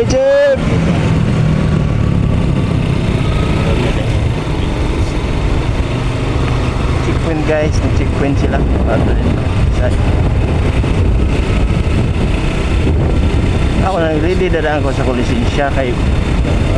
Hey, Chip! Checkpoint guys, nag-checkpoint sila. Ako nang ready dadaan ko sa lisensya kay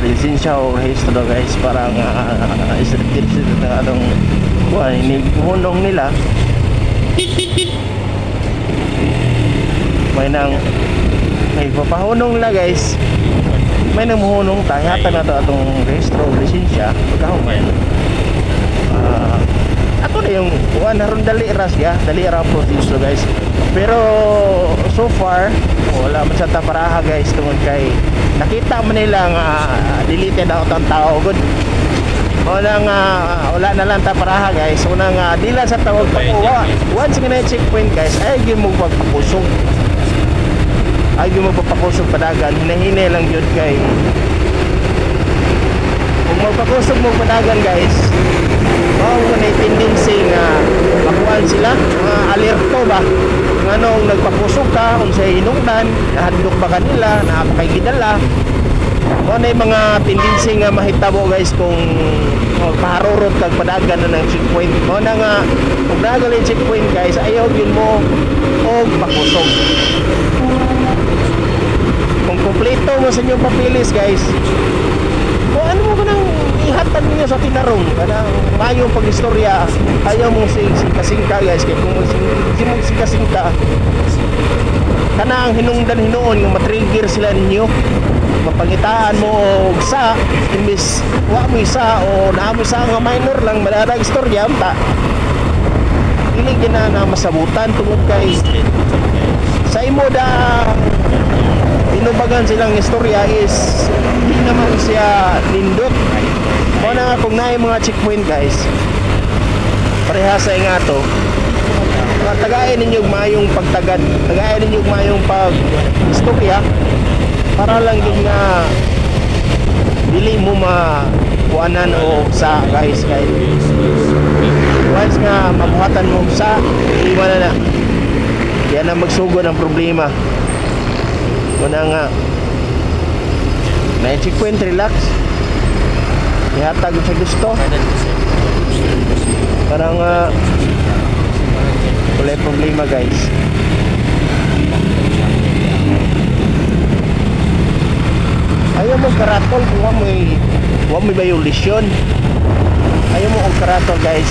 lisensya o registro guys, parang restricted sila ng anong hinihunong nila. May papahunong nila guys, may namuhunong tayo hatag na ito atong registro o lisensya pagkahuman. Ato na yung naroon dali ra proseso guys, pero so far wala man sa taparaha guys, tungod kay nakita man nila nga deleted out ang tao good. Wala na lang taparaha guys, unang dila sa tawag once nga na checkpoint guys, ay gyud mo pagpakusog, ay gyud mo pagpakusog padagan, hinahinay lang yun kay kung magpakusog mo padagan guys, kung na tendency nga makuhaan sila, mga alerto ba nga nung nagpakusog ka, kung sa hinungdan nahandok ba kanila, napakaigidala mo na yung mga tendency nga mahitabo guys kung paharurot kag padagan na ng checkpoint. Mo na nga kung nagali checkpoint guys, ayaw yun mo og pakusog. Kung kompleto mo sa inyong papilis guys, kung ano mo nang ihatag niyo sa tinarong kanang mayong pag-istorya, ayaw mo singka-singka guys, kaya kung singka-singka kanang hinungdan hinuon nga matrigger sila ninyo, mapangitaan mo og sa imbis wa mo isa o naamo sa nga minor lang madadag istorya ta dili gina na masabutan tungod kay sa imo da inubagan silang istorya is hindi naman siya nindot. Mo na nga kung naay mga checkpoint guys, parehas sa nga to, tagayin ninyo mayong pagtagad, tagayin ninyo mayong pag-istorya para lang yung na dili mo makuanan o sa guys once nga mabuhatan mo sa iwan na yan ang magsugod ng problema. Muna nga na checkpoint, relax, ihatag sa gusto parang wala problema guys. Ayaw mo karatol kung huwag may violation. Ayaw mo og karatol guys,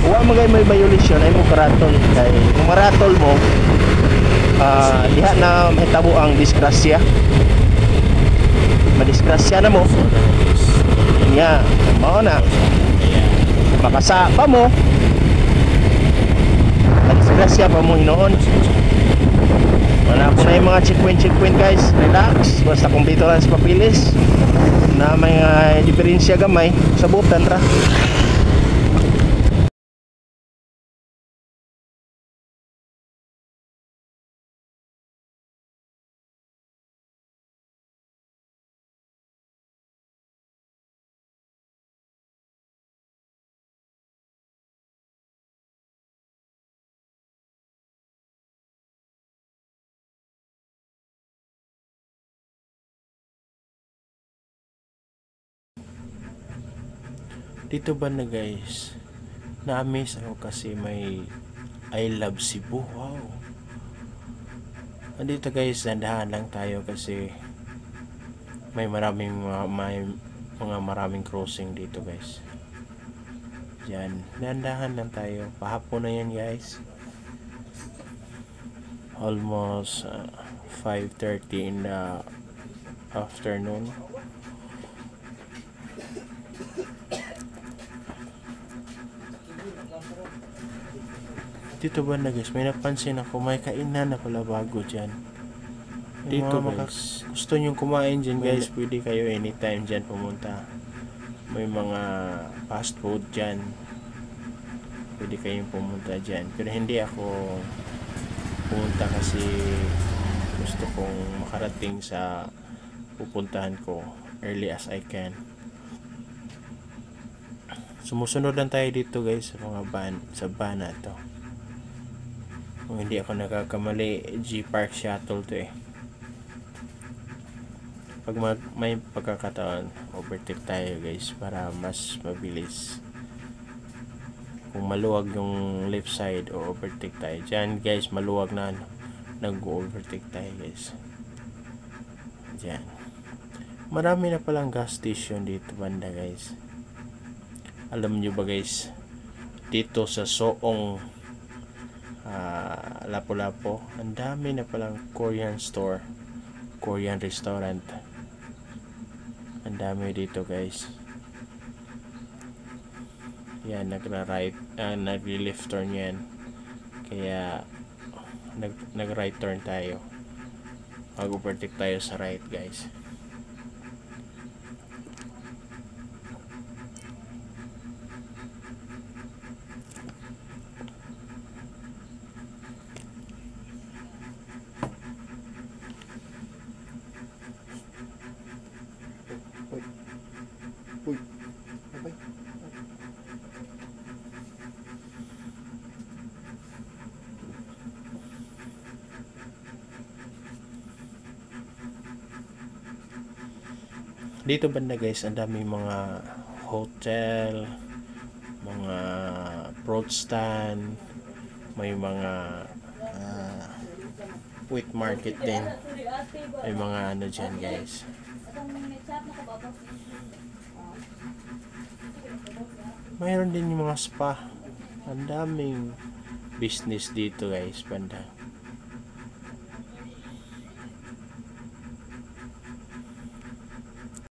huwag mo may violation, ayaw mo karatol kay kung maratol mo diha na mahitabo ang disgrasya, madisgrasya na mo niya, mao na makasa pa mo, madisgrasya pa mo hinoon. Wala po na yung mga checkpoint guys, relax, basta kumpleto lang sa papilis na may diferensya gamay, sabutan ra. Dito ba na guys, na-amaze ako kasi may I love Cebu. Wow. Andito guys, dandahan lang tayo kasi may maraming crossing dito guys. Yan, dandahan lang tayo. Pahapon na yan guys. Almost 5:30 in the afternoon. Dito ba na guys, may napansin ako, may kainan na pala bago dyan. Dito guys, gusto nyo kumain dyan guys, pwede kayo anytime dyan pumunta. May mga fast food dyan, pwede kayong pumunta dyan. Pero hindi ako pumunta kasi gusto kong makarating sa pupuntahan ko early as I can. Sumusunod lang tayo dito guys sa mga van na to. Kung hindi ako nagkakamali, G Park Shuttle to eh. pag may pagkakataon, overtake tayo guys para mas mabilis. Kung maluwag yung left side o overtake tayo dyan guys, maluwag na nag-overtake tayo guys dyan. Marami na palang gas station dito banda guys. Alam nyo ba guys, dito sa Soong Lapu-Lapu, ang dami na palang Korean store, Korean restaurant. Ang dami dito guys. Yan, nagre-left turn yan. Kaya nag-right turn tayo. Mag-overtake tayo sa right guys. Uy. Okay. Dito banda guys, ang dami mga hotel, mga fruit stand, may mga wheat market din. May mga ano dyan guys. Mayroon din yung mga spa. Ang daming business dito guys banda.